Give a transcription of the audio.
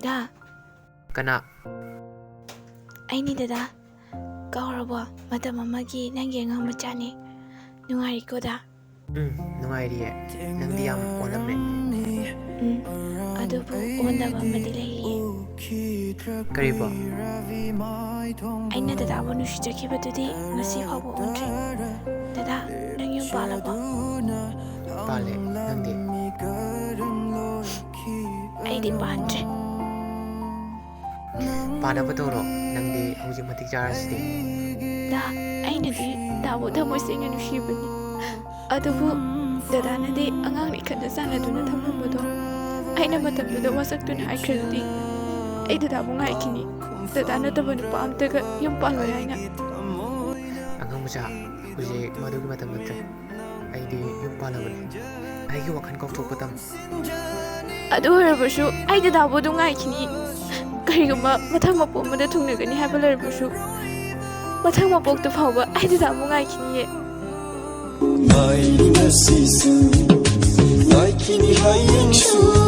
Da. Kana. Ai ni dada. Kaurabo mata mamagi nangi ngang macani. Nungari ko da. Nungairiye. Nangdi yam onamne. Adubu ondaba madi leyi. Karibo. Aina dada wanu shijaki badudi ngasi fabo ondri. Dada nang yung palabo. Pale. Nangdi. Ai di pandre. Pada betoro. Nangdi hujing matik jarasdi. Da aina di dawo da mo singa nushibani. Adubu dada na di angang ikanda sana duna thamamado. Aina matamduda wasakduna aikradi. Ai dada mo ngaikini. Dada na taba nupa amtaga yung paloy aina. Angang musa. Hujing madugi matam natre. Aidi yung palabani. Aigi wakan kok patam. Adu harabasu ai dada bo du ngaikini. Karigama mathang mapok mada thungnagani haiba larabasu. Mathang mapok ta phawba ai dada mo ngaikhiniye. Ngaikhiniye